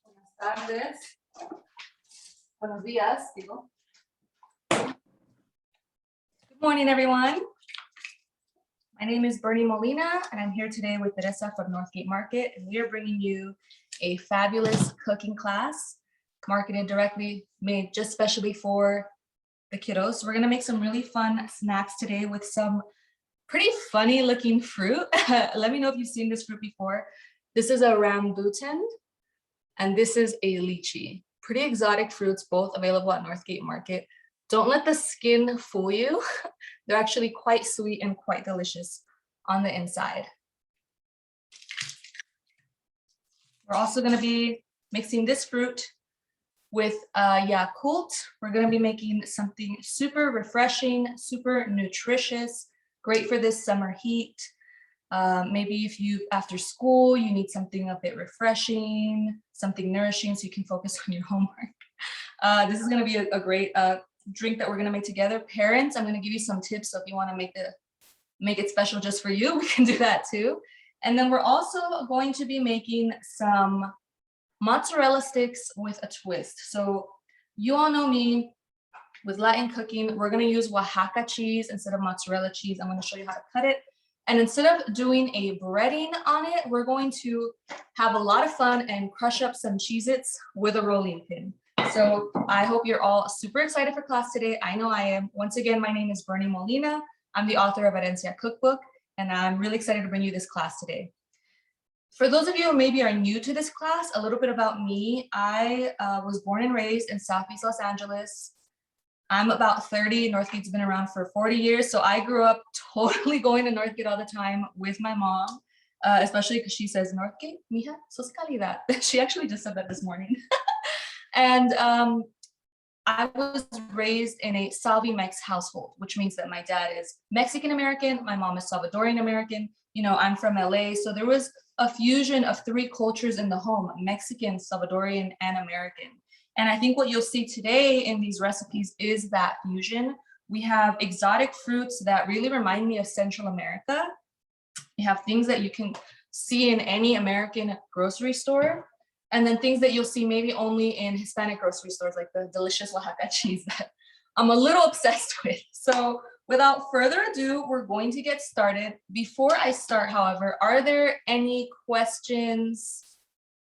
Buenas tardes. Buenos días, digo. Good morning, everyone. My name is Bernie Molina, and I'm here today with Teresa from Northgate Market, and we are bringing you a fabulous cooking class marketed directly, made just specially for the kiddos. So we're gonna make some really fun snacks today with some pretty funny looking fruit. Let me know if you've seen this fruit before. This is a rambutan, and this is a lychee. Pretty exotic fruits, both available at Northgate Market. Don't let the skin fool you. They're actually quite sweet and quite delicious on the inside. We're also gonna be mixing this fruit with Yakult. We're gonna be making something super refreshing, super nutritious, great for this summer heat. Maybe if you, after school, you need something a bit refreshing, something nourishing so you can focus on your homework. This is gonna be a great drink that we're gonna make together. Parents, I'm gonna give you some tips, so if you wanna make it special just for you, we can do that too. And then we're also going to be making some mozzarella sticks with a twist. So you all know me with Latin cooking, we're gonna use Oaxaca cheese instead of mozzarella cheese. I'm gonna show you how to cut it. And instead of doing a breading on it, we're going to have a lot of fun and crush up some Cheez-Its with a rolling pin. So I hope you're all super excited for class today. I know I am. Once again, my name is Bernie Molina. I'm the author of Herencia Cookbook, and I'm really excited to bring you this class today. For those of you who maybe are new to this class, a little bit about me. I was born and raised in Southeast Los Angeles. I'm about 30. Northgate's been around for 40 years. So I grew up totally going to Northgate all the time with my mom, especially because she says, Northgate, mija, sos calidad. She actually just said that this morning. And I was raised in a Salvi-Mex household, which means that my dad is Mexican-American, my mom is Salvadorian-American. You know, I'm from LA, so there was a fusion of three cultures in the home, Mexican, Salvadorian, and American. And I think what you'll see today in these recipes is that fusion. We have exotic fruits that really remind me of Central America. We have things that you can see in any American grocery store, and then things that you'll see maybe only in Hispanic grocery stores, like the delicious Oaxaca cheese that I'm a little obsessed with. So without further ado, we're going to get started. Before I start, however, are there any questions?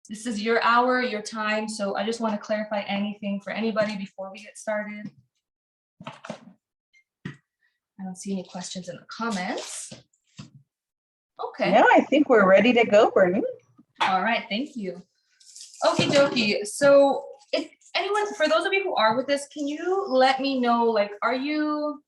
This is your hour, your time, so I just want to clarify anything for anybody before we get started. I don't see any questions in the comments. Okay. No, I think we're ready to go, Bernie. All right, thank you. Okie dokie. So if anyone, for those of you who are with us, can you let me know, like, are you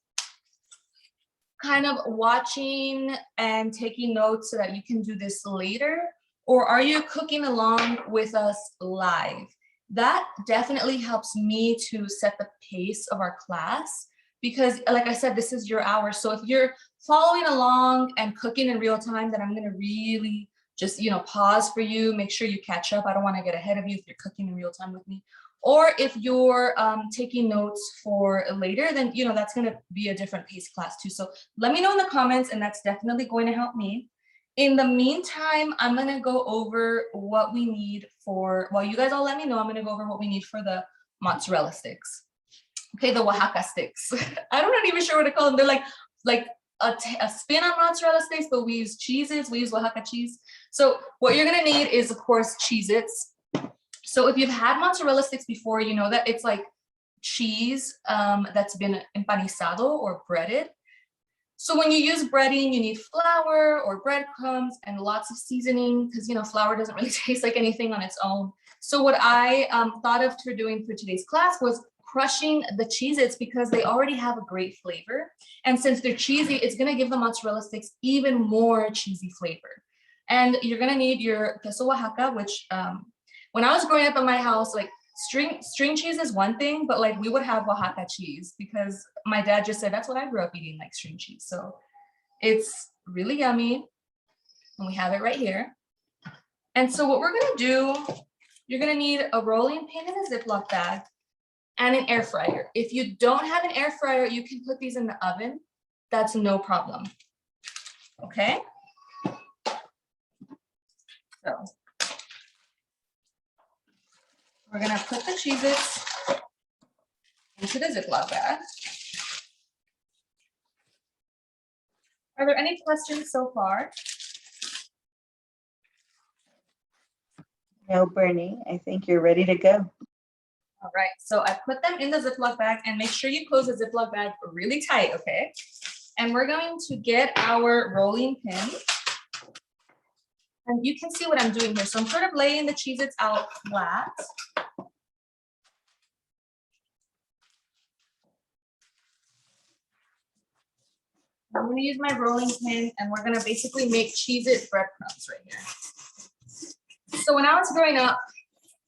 kind of watching and taking notes so that you can do this later? Or are you cooking along with us live? That definitely helps me to set the pace of our class because, like I said, this is your hour. So if you're following along and cooking in real time, then I'm gonna really just, pause for you, make sure you catch up. I don't wanna get ahead of you if you're cooking in real time with me. Or if you're taking notes for later, then, that's gonna be a different pace class too. So let me know in the comments, and that's definitely going to help me. In the meantime, I'm gonna go over what we need for, while you guys all let me know, I'm gonna go over what we need for the mozzarella sticks. Okay, the Oaxaca sticks. I'm not even sure what to call them. They're like a spin on mozzarella sticks, but we use cheeses, we use Oaxaca cheese. So what you're gonna need is, of course, Cheez-Its. So if you've had mozzarella sticks before, you know that it's like cheese that's been empanizado or breaded. So when you use breading, you need flour or breadcrumbs and lots of seasoning because, flour doesn't really taste like anything on its own. So what I thought of for doing for today's class was crushing the Cheez-Its because they already have a great flavor. And since they're cheesy, it's gonna give the mozzarella sticks even more cheesy flavor. And you're gonna need your queso Oaxaca, which when I was growing up in my house, like string cheese is one thing, but like we would have Oaxaca cheese because my dad just said that's what I grew up eating, like string cheese. So it's really yummy, and we have it right here. And so what we're gonna do, you're gonna need a rolling pin in a Ziploc bag and an air fryer. If you don't have an air fryer, you can put these in the oven. That's no problem. Okay. Cheez-Its into the Ziploc bag. Are there any questions so far? No, Bernie, I think you're ready to go. All right, so I put them in the Ziploc bag, and make sure you close the Ziploc bag really tight, okay? And we're going to get our rolling pin. And you can see what I'm doing here. So I'm sort of laying the Cheez-Its out flat. I'm going to use my rolling pin, and we're going to basically make Cheez-It breadcrumbs right here. So when I was growing up,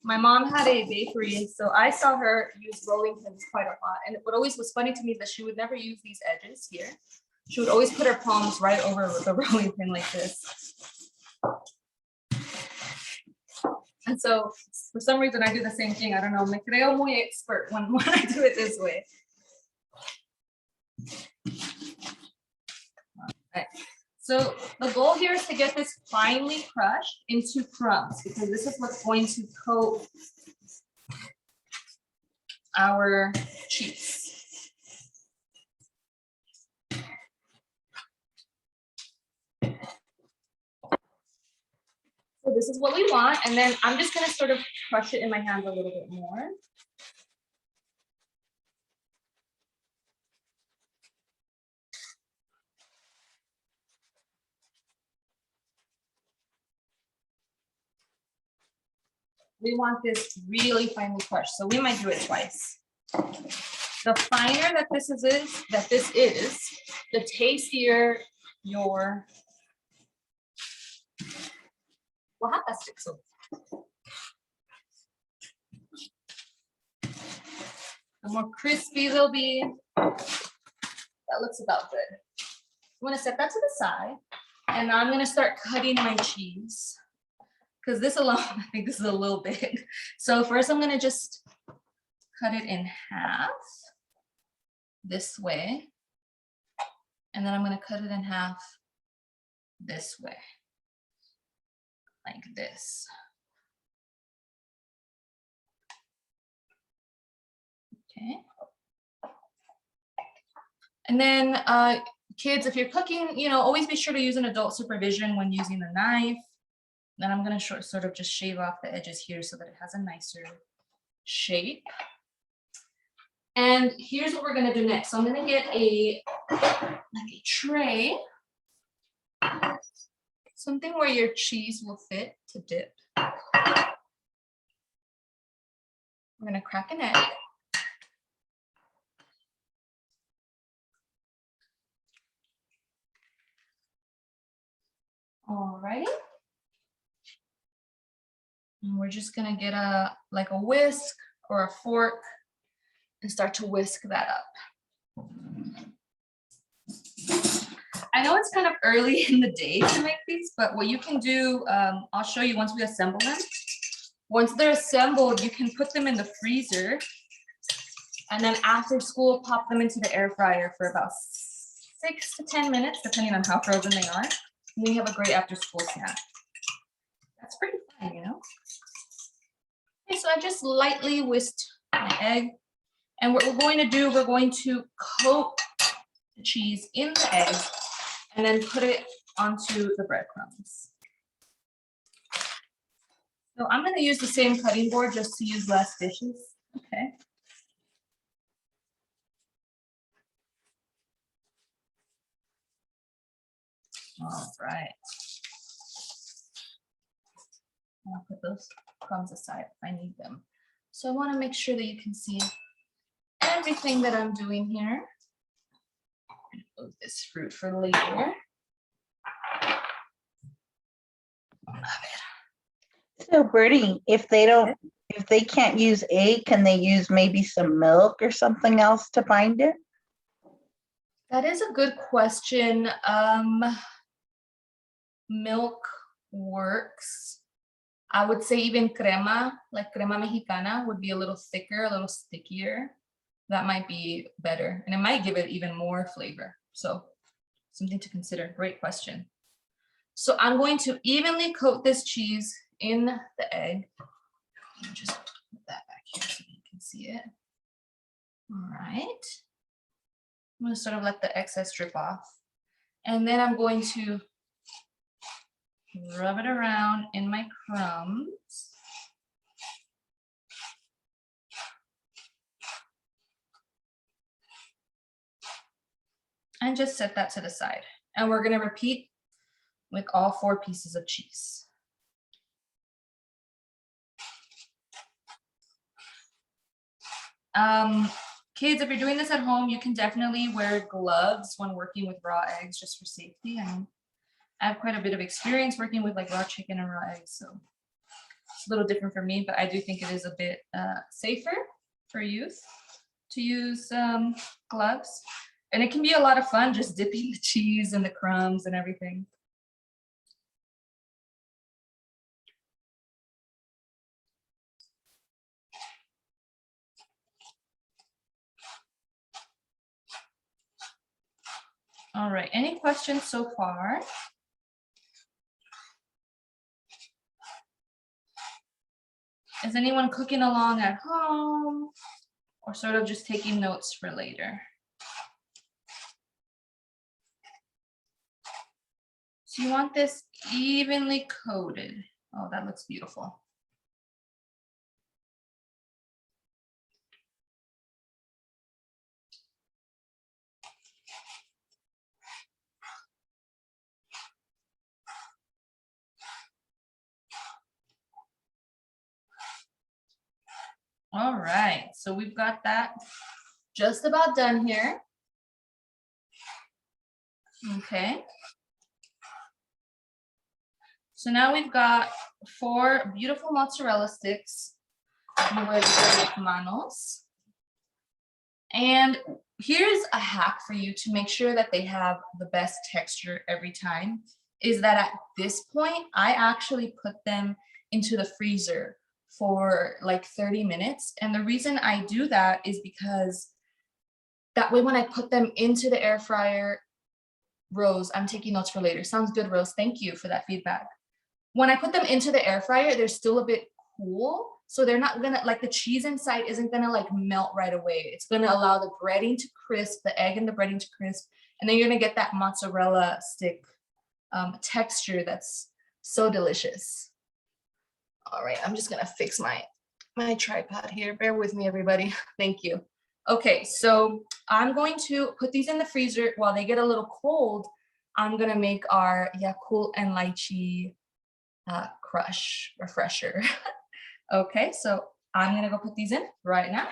my mom had a bakery, so I saw her use rolling pins quite a lot. And what always was funny to me is that she would never use these edges here. She would always put her palms right over with the rolling pin like this. And so for some reason, I do the same thing. I don't know, me creo muy expert when I do it this way. Right. So the goal here is to get this finely crushed into crumbs, because this is what's going to coat our cheese. So this is what we want, and then I'm just going to sort of crush it in my hands a little bit more. We want this really finely crushed, so we might do it twice. The finer that this is, the tastier your Oaxaca sticks will be. The more crispy they'll be. That looks about good. I'm gonna set that to the side, and now I'm gonna start cutting my cheese, because this alone, I think this is a little big. So first I'm gonna just cut it in half this way, and then I'm gonna cut it in half this way, like this. Okay. And then kids, if you're cooking, you know, always be sure to use an adult supervision when using the knife. Then I'm gonna sort of just shave off the edges here so that it has a nicer shape. And here's what we're gonna do next. So I'm gonna get a tray, something where your cheese will fit to dip. We're gonna crack an egg. Alrighty. And we're just gonna get a whisk or a fork and start to whisk that up. I know it's kind of early in the day to make these, but what you can do, I'll show you once we assemble them. Once they're assembled, you can put them in the freezer, and then after school, pop them into the air fryer for about 6 to 10 minutes, depending on how frozen they are. And then you have a great after school snack. That's pretty fun, you know? Okay, so I just lightly whisked my egg. And what we're going to do, we're going to coat the cheese in the egg and then put it onto the breadcrumbs. So I'm going to use the same cutting board just to use less dishes. Okay. All right. I'll put those crumbs aside if I need them. So I want to make sure that you can see everything that I'm doing here. I'm going to move this fruit for later. So Bertie, if they can't use egg, can they use maybe some milk or something else to bind it? That is a good question. Milk works. I would say even crema, like crema mexicana, would be a little thicker, a little stickier. That might be better, and it might give it even more flavor. So something to consider. Great question. So I'm going to evenly coat this cheese in the egg. Let me just put that back so you can see it. All right. I'm going to sort of let the excess drip off. And then I'm going to rub it around in my crumbs. And just set that to the side. And we're going to repeat with all 4 pieces of cheese. Kids, if you're doing this at home, you can definitely wear gloves when working with raw eggs just for safety. I have quite a bit of experience working with like raw chicken and raw eggs, so it's a little different for me, but I do think it is a bit safer for youth to use gloves. And it can be a lot of fun just dipping the cheese and the crumbs and everything. All right, any questions so far? Is anyone cooking along at home or sort of just taking notes for later? So you want this evenly coated. Oh, that looks beautiful. All right, so we've got that just about done here. Okay. So now we've got 4 beautiful mozzarella sticks. And here's a hack for you to make sure that they have the best texture every time, is that at this point, I actually put them into the freezer for like 30 minutes. And the reason I do that is because that way when I put them into the air fryer, Rose, I'm taking notes for later. Sounds good, Rose. Thank you for that feedback. When I put them into the air fryer, they're still a bit cool. So they're not gonna, like the cheese inside isn't gonna like melt right away. It's gonna allow the breading to crisp, the egg and the breading to crisp. And then you're gonna get that mozzarella stick texture that's so delicious. All right, I'm just gonna fix my tripod here. Bear with me, everybody. Thank you. Okay, so I'm going to put these in the freezer while they get a little cold. I'm gonna make our Yakult and lychee crush refresher. Okay, so I'm gonna go put these in right now.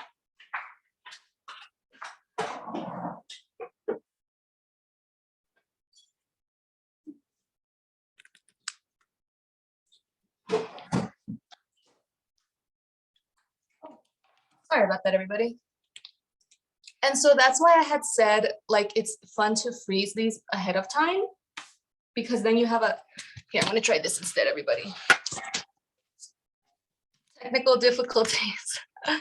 Sorry about that, everybody. And so that's why I had said, like, it's fun to freeze these ahead of time, because then you have a, here, I'm gonna try this instead, everybody. Technical difficulties. Can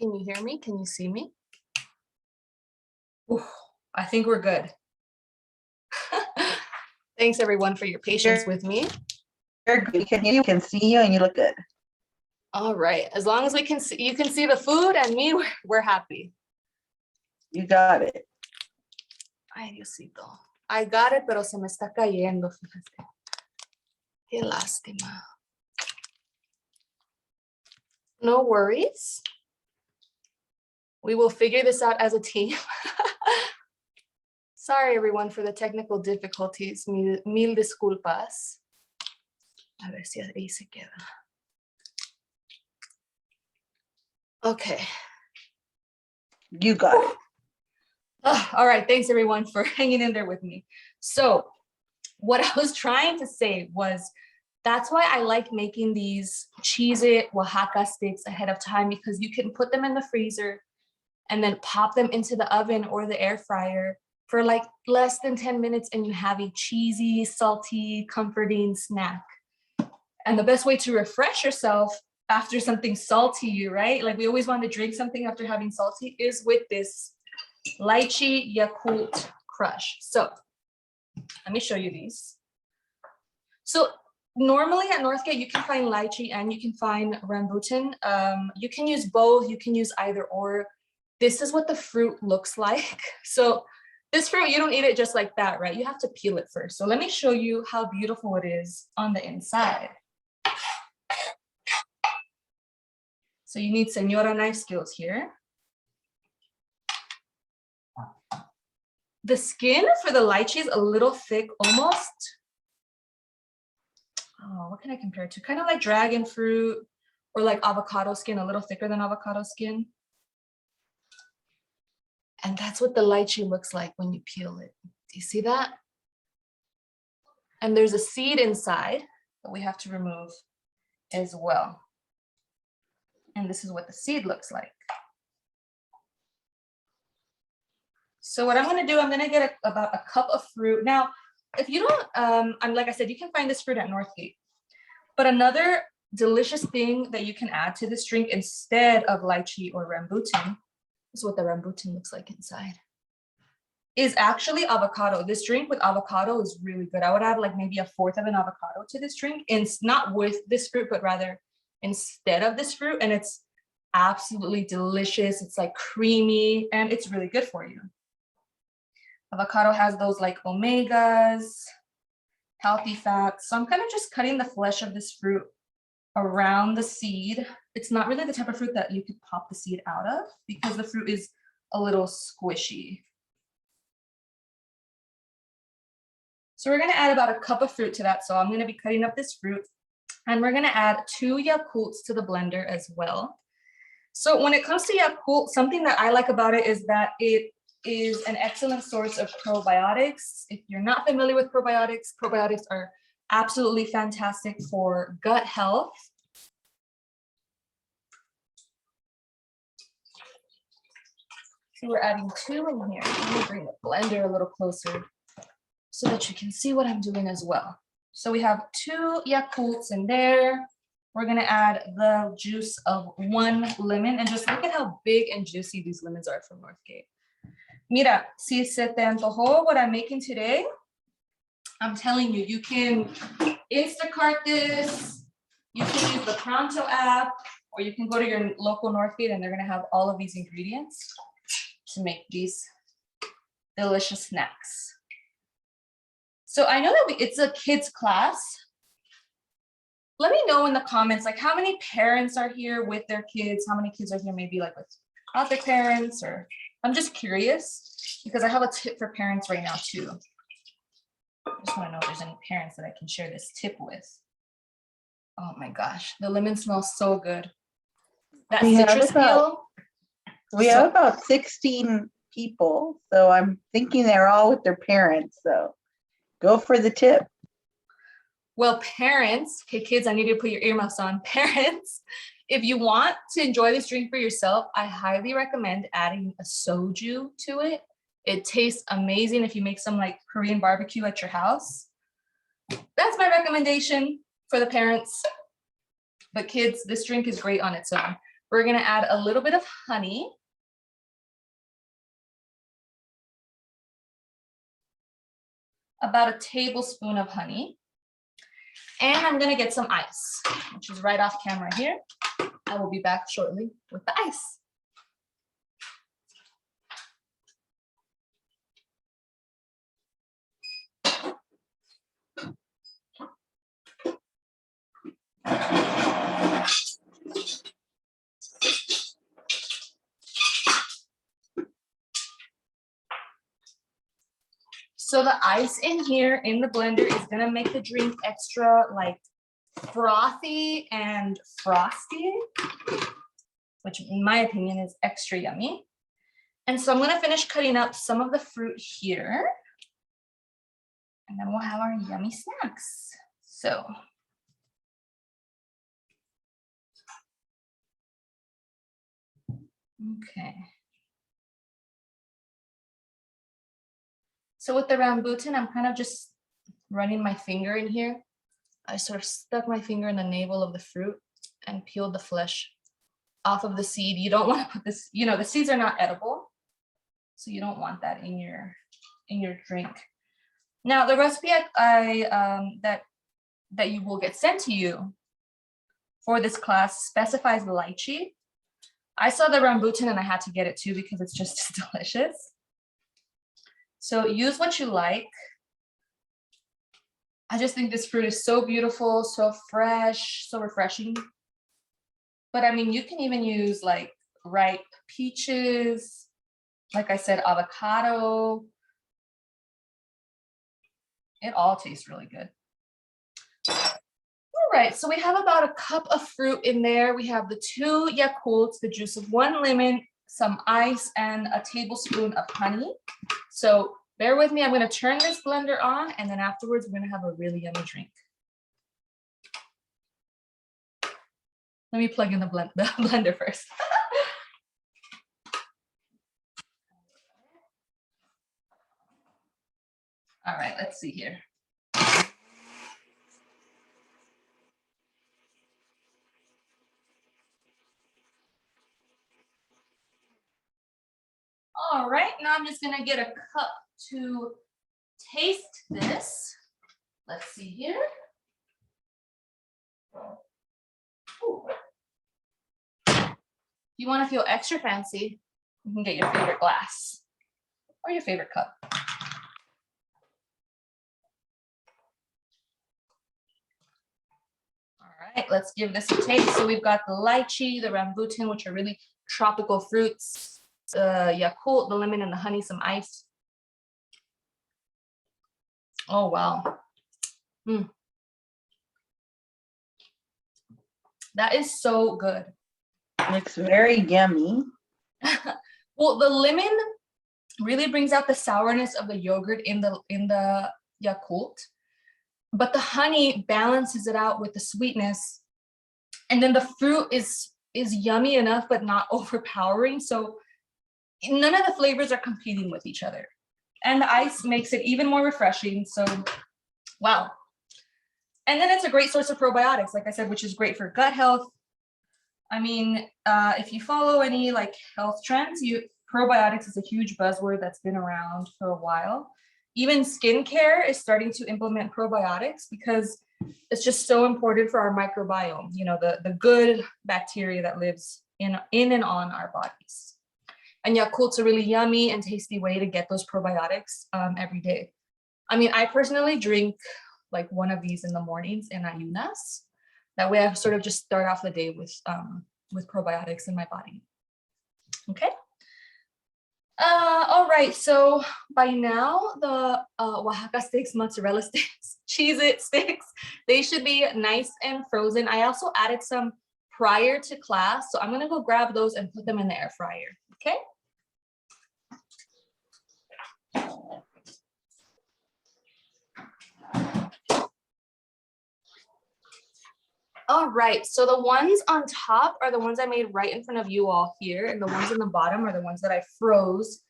you hear me? Can you see me? Ooh, I think we're good. Thanks everyone for your patience with me. You're good. You can see you and you look good. All right, as long as we can see, you can see the food and me, we're happy. You got it. Ay, Diosito. I got it, pero se me está cayendo, fíjate. Qué lástima. No worries. We will figure this out as a team. Sorry, everyone, for the technical difficulties. Mil disculpas. A ver si ahí se queda. Okay. You got it. Oh, all right, thanks everyone for hanging in there with me. So what I was trying to say was, that's why I like making these Cheez-It Oaxaca sticks ahead of time, because you can put them in the freezer and then pop them into the oven or the air fryer for like less than 10 minutes and you have a cheesy, salty, comforting snack. And the best way to refresh yourself after something salty, right? Like we always want to drink something after having salty, is with this Lychee Yakult crush. So let me show you these. So Normally at Northgate, you can find lychee and you can find rambutan. You can use both, you can use either or. This is what the fruit looks like. So this fruit, you don't eat it just like that, right? You have to peel it first. So let me show you how beautiful it is on the inside. So you need Senora knife skills here. The skin for the lychee is a little thick, almost. Oh, what can I compare it to? Kind of like dragon fruit or like avocado skin, a little thicker than avocado skin. And that's what the lychee looks like when you peel it. Do you see that? And there's a seed inside that we have to remove as well. And this is what the seed looks like. So what I'm gonna do, I'm gonna get about a cup of fruit. Now, if you don't, like I said, you can find this fruit at Northgate. But another delicious thing that you can add to this drink instead of lychee or rambutan, this is what the rambutan looks like inside, is actually avocado. This drink with avocado is really good. I would add like maybe a fourth of an avocado to this drink, and it's not with this fruit, but rather instead of this fruit. And it's absolutely delicious. It's like creamy and it's really good for you. Avocado has those like omegas, healthy fats. So I'm kind of just cutting the flesh of this fruit around the seed. It's not really the type of fruit that you could pop the seed out of because the fruit is a little squishy. So we're gonna add about a cup of fruit to that. So I'm gonna be cutting up this fruit and we're gonna add 2 Yakults to the blender as well. So when it comes to Yakult, something that I like about it is that it is an excellent source of probiotics. If you're not familiar with probiotics, probiotics are absolutely fantastic for gut health. So we're adding 2 in here. Let me bring the blender a little closer so that you can see what I'm doing as well. So we have 2 Yakults in there. We're gonna add the juice of 1 lemon, and just look at how big and juicy these lemons are from Northgate. Mira, si se te antojó what I'm making today, I'm telling you, you can Instacart this, you can use the Pronto app, or you can go to your local Northgate and they're gonna have all of these ingredients to make these delicious snacks. So I know that it's a kids class. Let me know in the comments, like how many parents are here with their kids, how many kids are here maybe like without their parents, or I'm just curious because I have a tip for parents right now too. I just want to know if there's any parents that I can share this tip with. Oh my gosh, the lemon smells so good. That citrus peel. We have about 16 people, so I'm thinking they're all with their parents, so go for the tip. Well, parents, okay, kids, I need you to put your earmuffs on. Parents, if you want to enjoy this drink for yourself, I highly recommend adding a soju to it. It tastes amazing if you make some like Korean barbecue at your house. That's my recommendation for the parents. But kids, this drink is great on its own. We're gonna add a little bit of honey. About a tablespoon of honey. And I'm gonna get some ice, which is right off camera here. I will be back shortly with the ice. So the ice in here in the blender is gonna make the drink extra like frothy and frosty, which in my opinion is extra yummy. And so I'm gonna finish cutting up some of the fruit here, and then we'll have our yummy snacks. So. Okay. So with the rambutan, I'm kind of just running my finger in here. I sort of stuck my finger in the navel of the fruit and peeled the flesh off of the seed. You don't want to put this, you know, the seeds are not edible, so you don't want that in your drink. Now the recipe that that you will get sent to you for this class specifies lychee. I saw the rambutan and I had to get it too because it's just delicious. So use what you like. I just think this fruit is so beautiful, so fresh, so refreshing. But I mean, you can even use like ripe peaches, like I said, avocado. It all tastes really good. All right, so we have about a cup of fruit in there. We have the 2 Yakults, the juice of 1 lemon, some ice, and a tablespoon of honey. So bear with me, I'm gonna turn this blender on, and then afterwards we're gonna have a really yummy drink. Let me plug in the blender first. All right, let's see here. All right, now I'm just gonna get a cup to taste this. Let's see here. Ooh. If you want to feel extra fancy, you can get your favorite glass or your favorite cup. All right, let's give this a taste. So we've got the lychee, the rambutan, which are really tropical fruits, Yakult, the lemon, and the honey, some ice. Oh, wow. That is so good. Looks very yummy. Well, the lemon really brings out the sourness of the yogurt in the Yakult, but the honey balances it out with the sweetness, and then the fruit is yummy enough but not overpowering, so none of the flavors are competing with each other, and the ice makes it even more refreshing. So wow. And then it's a great source of probiotics, like I said, which is great for gut health. I mean, if you follow any like health trends, probiotics is a huge buzzword that's been around for a while. Even skincare is starting to implement probiotics because it's just so important for our microbiome, you know, the good bacteria that lives in and on our bodies. And Yakult's a really yummy and tasty way to get those probiotics every day. I mean, I personally drink like one of these in the mornings in ayunas. That way I sort of just start off the day with probiotics in my body. Okay. All right, so by now the Oaxaca sticks, mozzarella sticks, Cheez-It sticks, they should be nice and frozen. I also added some prior to class, so I'm gonna go grab those and put them in the air fryer, okay? All right, so the ones on top are the ones I made right in front of you all here, and the ones in the bottom are the ones that I froze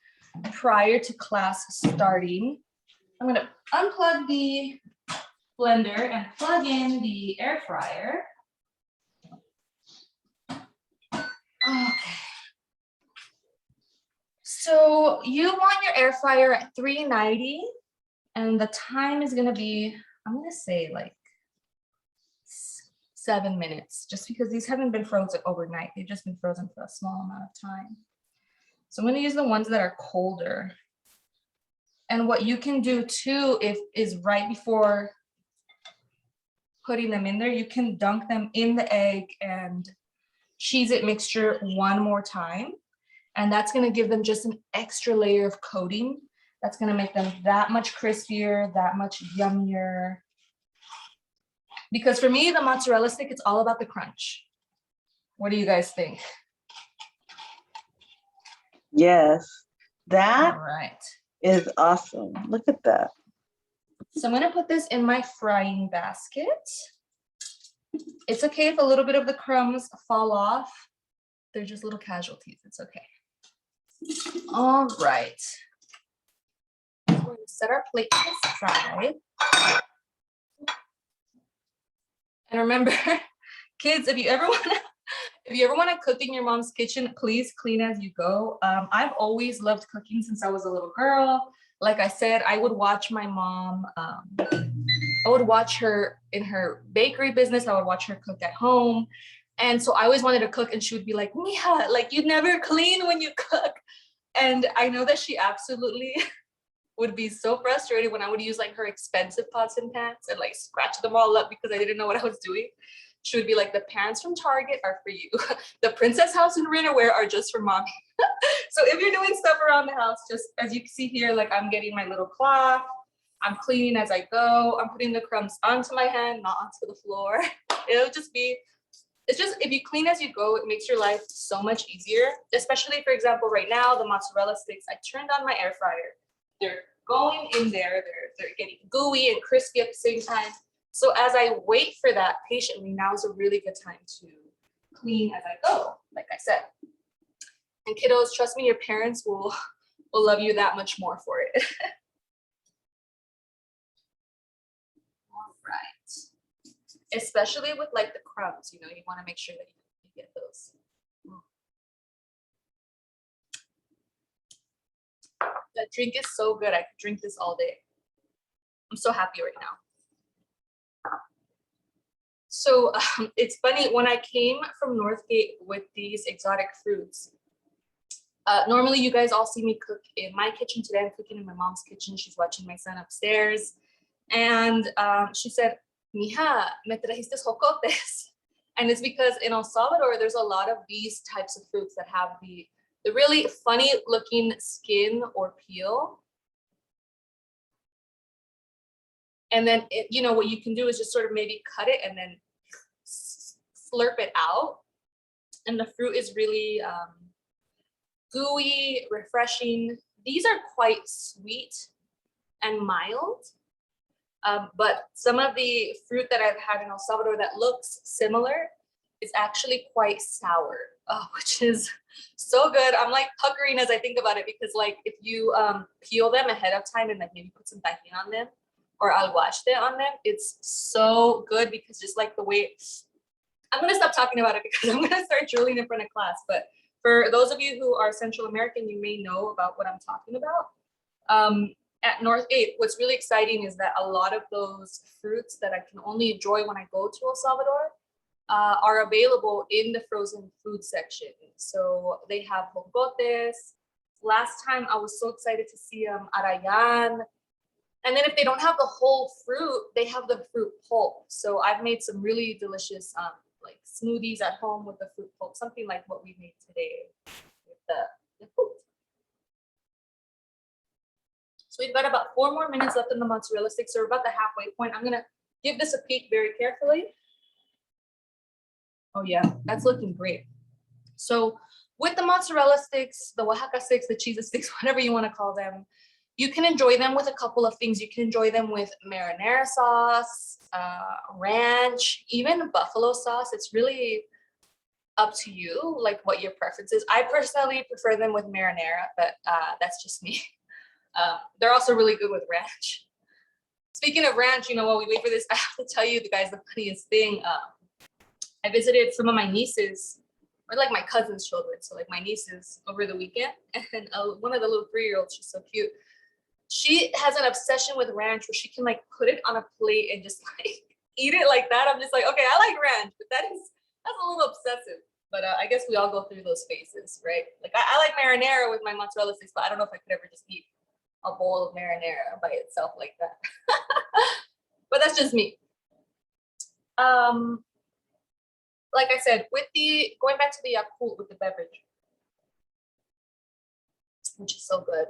prior to class starting. I'm gonna unplug the blender and plug in the air fryer. Okay. So you want your air fryer at 390, and the time is gonna be, I'm gonna say like 7 minutes, just because these haven't been frozen overnight. They've just been frozen for a small amount of time. So I'm going to use the ones that are colder. And what you can do too, is right before putting them in there, you can dunk them in the egg and Cheez-It mixture one more time. And that's going to give them just an extra layer of coating. That's going to make them that much crispier, that much yummier. Because for me, the mozzarella stick, it's all about the crunch. What do you guys think? Yes, that All right. is awesome. Look at that. So I'm gonna put this in my frying basket. It's okay if a little bit of the crumbs fall off. They're just little casualties, it's okay. All right. We're gonna set our plate to the side. And remember, kids, if you ever want to cook in your mom's kitchen, please clean as you go. I've always loved cooking since I was a little girl. Like I said, I would watch my mom I would watch her in her bakery business. I would watch her cook at home. And so I always wanted to cook, and she would be like, Mija, like you never clean when you cook. And I know that she absolutely would be so frustrated when I would use like her expensive pots and pans and like scratch them all up because I didn't know what I was doing. She would be like, the pans from Target are for you. The Princess House and Rinnerware are just for mommy. So if you're doing stuff around the house, just as you can see here, like I'm getting my little cloth, I'm cleaning as I go, I'm putting the crumbs onto my hand, not onto the floor. It'll just be, it's just, if you clean as you go, it makes your life so much easier. Especially, for example, right now, the mozzarella sticks, I turned on my air fryer. They're going in there, they're getting gooey and crispy at the same time. So as I wait for that patiently, now is a really good time to clean as I go, like I said. And kiddos, trust me, your parents will love you that much more for it. All right. Especially with like the crumbs, you know, you want to make sure that you get those. That drink is so good. I could drink this all day. I'm so happy right now. So it's funny, when I came from Northgate with these exotic fruits, normally you guys all see me cook in my kitchen. Today I'm cooking in my mom's kitchen. She's watching my son upstairs. And she said, Mija, me trajiste jocotes. And it's because in El Salvador, there's a lot of these types of fruits that have the really funny looking skin or peel. And then, you know, what you can do is just sort of maybe cut it and then slurp it out. And the fruit is really gooey, refreshing. These are quite sweet and mild. But some of the fruit that I've had in El Salvador that looks similar is actually quite sour, which is so good. I'm like puckering as I think about it, because like if you peel them ahead of time and like maybe put some tajin on them or alguaste on them, it's so good, because just like the way, I'm gonna stop talking about it because I'm gonna start drooling in front of class. But for those of you who are Central American, you may know about what I'm talking about. At Northgate, what's really exciting is that a lot of those fruits that I can only enjoy when I go to El Salvador are available in the frozen food section. So they have jocotes. Last time I was so excited to see arayan. And then if they don't have the whole fruit, they have the fruit pulp. So I've made some really delicious like smoothies at home with the fruit pulp, something like what we made today with the fruit. So we've got about 4 more minutes left in the mozzarella sticks. So we're about the halfway point. I'm gonna give this a peek very carefully. Oh yeah, that's looking great. So with the mozzarella sticks, the Oaxaca sticks, the Cheez-It sticks, whatever you want to call them, you can enjoy them with a couple of things. You can enjoy them with marinara sauce, ranch, even buffalo sauce. It's really up to you, like what your preference is. I personally prefer them with marinara, but that's just me. They're also really good with ranch. Speaking of ranch, you know, while we wait for this, I have to tell you, guys, the funniest thing. I visited some of my nieces, or like my cousin's children, so like my nieces over the weekend, and one of the little 3-year-olds, she's so cute. She has an obsession with ranch where she can like put it on a plate and just like eat it like that. I'm just like, okay, I like ranch, but that's a little obsessive. But I guess we all go through those phases, right? Like I like marinara with my mozzarella sticks, but I don't know if I could ever just eat a bowl of marinara by itself like that. But that's just me. Like I said, with the going back to the Yakult with the beverage, which is so good.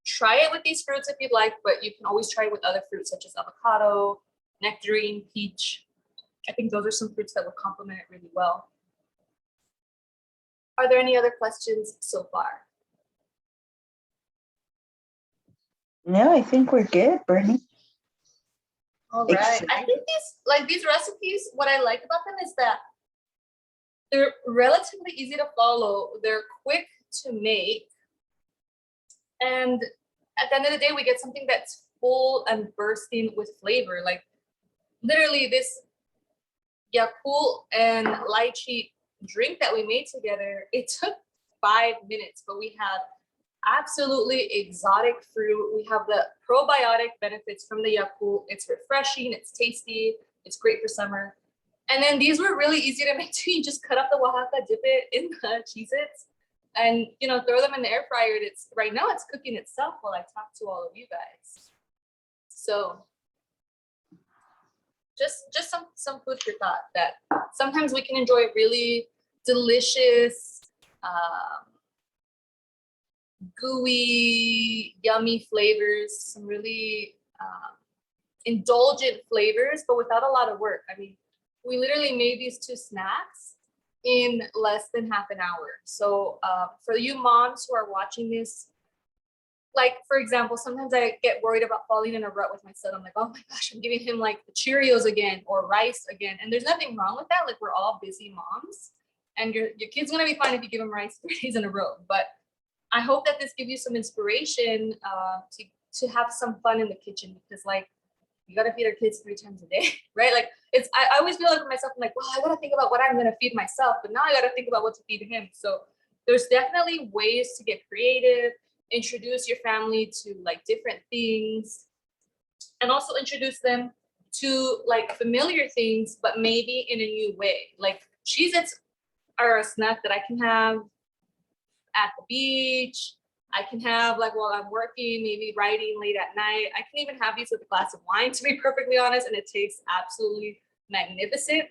Try it with these fruits if you'd like, but you can always try it with other fruits such as avocado, nectarine, peach. I think those are some fruits that will complement it really well. Are there any other questions so far? No, I think we're good, Brittany. All right. I think these recipes, what I like about them is that they're relatively easy to follow. They're quick to make. And at the end of the day, we get something that's full and bursting with flavor. Like literally this Yakult and lychee drink that we made together, it took 5 minutes, but we had absolutely exotic fruit. We have the probiotic benefits from the Yakult. It's refreshing, it's tasty, it's great for summer. And then these were really easy to make too. You just cut up the Oaxaca, dip it in the Cheez-Its, and throw them in the air fryer. It's right now it's cooking itself while I talk to all of you guys. So just some food for thought that sometimes we can enjoy really delicious, gooey, yummy flavors, some really indulgent flavors, but without a lot of work. I mean, we literally made these 2 snacks in less than half an hour. So for you moms who are watching this, like, for example, sometimes I get worried about falling in a rut with my son. I'm like, oh my gosh, I'm giving him like the Cheerios again or rice again. And there's nothing wrong with that. Like, we're all busy moms, and your kid's gonna be fine if you give him rice 3 days in a row. But I hope that this gives you some inspiration to have some fun in the kitchen, because like, you gotta feed our kids 3 times a day, right? Like, I always feel like for myself, I'm like, well, I gotta think about what I'm gonna feed myself, but now I gotta think about what to feed him. So there's definitely ways to get creative, introduce your family to like different things, and also introduce them to like familiar things, but maybe in a new way. Like, Cheez-Its are a snack that I can have at the beach. I can have like while I'm working, maybe writing late at night. I can even have these with a glass of wine, to be perfectly honest, and it tastes absolutely magnificent.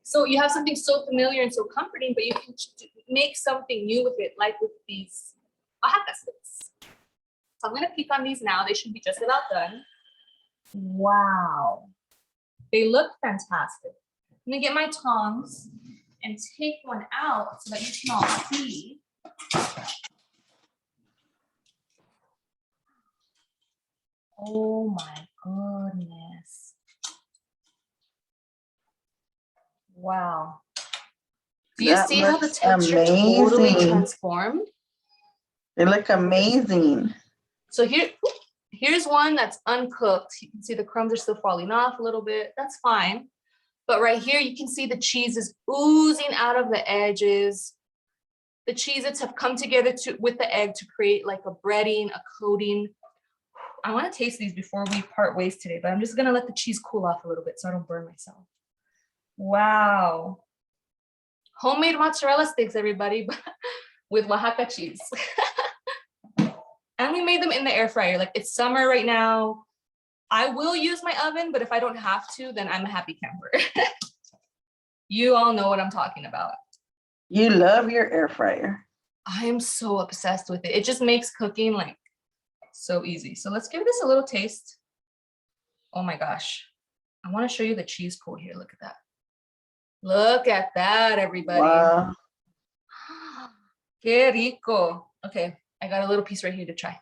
So you have something so familiar and so comforting, but you can make something new with it, like with these Oaxaca sticks. So I'm gonna peek on these now. They should be just about done. Wow, they look fantastic. I'm gonna get my tongs and take one out so that you can all see. Oh my goodness. Wow. Do you see how the texture totally transformed? They look amazing. So here's one that's uncooked. You can see the crumbs are still falling off a little bit. That's fine. But right here, you can see the cheese is oozing out of the edges. The Cheez-Its have come together with the egg to create like a breading, a coating. I want to taste these before we part ways today, but I'm just gonna let the cheese cool off a little bit so I don't burn myself. Wow. Homemade mozzarella sticks, everybody, with Oaxaca cheese. And we made them in the air fryer. Like, it's summer right now. I will use my oven, but if I don't have to, then I'm a happy camper. You all know what I'm talking about. You love your air fryer. I am so obsessed with it. It just makes cooking like so easy. So let's give this a little taste. Oh my gosh. I want to show you the cheese pool here. Look at that. Look at that, everybody. Wow. Qué rico. Okay, I got a little piece right here to try.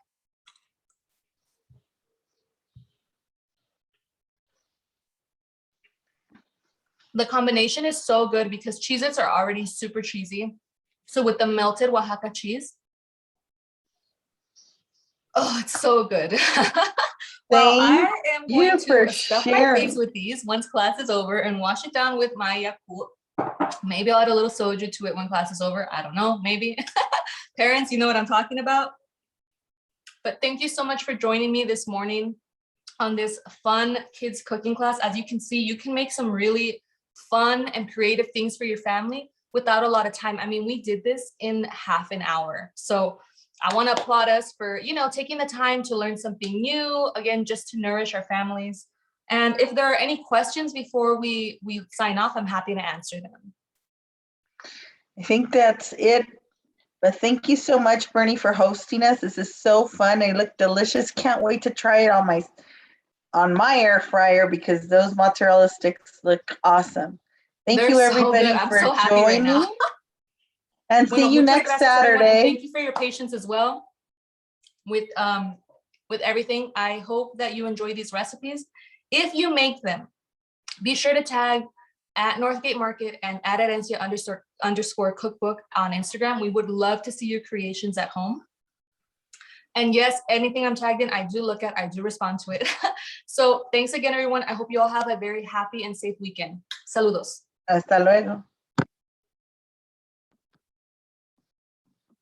The combination is so good because Cheez-Its are already super cheesy. So with the melted Oaxaca cheese, oh, it's so good. Well, I am going to stuff my face with these once class is over and wash it down with my Yakult. Maybe I'll add a little soju to it when class is over. I don't know, maybe. Parents, you know what I'm talking about. But thank you so much for joining me this morning on this fun kids cooking class. As you can see, you can make some really fun and creative things for your family without a lot of time. I mean, we did this in half an hour. So I want to applaud us for, taking the time to learn something new, again, just to nourish our families. And if there are any questions before we sign off, I'm happy to answer them. I think that's it. But thank you so much, Bernie, for hosting us. This is so fun. They look delicious. Can't wait to try it on my air fryer because those mozzarella sticks look awesome. Thank you, everybody, for joining. And see you next Saturday. Thank you for your patience as well with everything. I hope that you enjoy these recipes. If you make them, be sure to tag at Northgate Market and at @Herencia_cookbook on Instagram. We would love to see your creations at home. And yes, anything I'm tagged in, I do look at, I do respond to it. So thanks again, everyone. I hope you all have a very happy and safe weekend. Saludos. Hasta luego.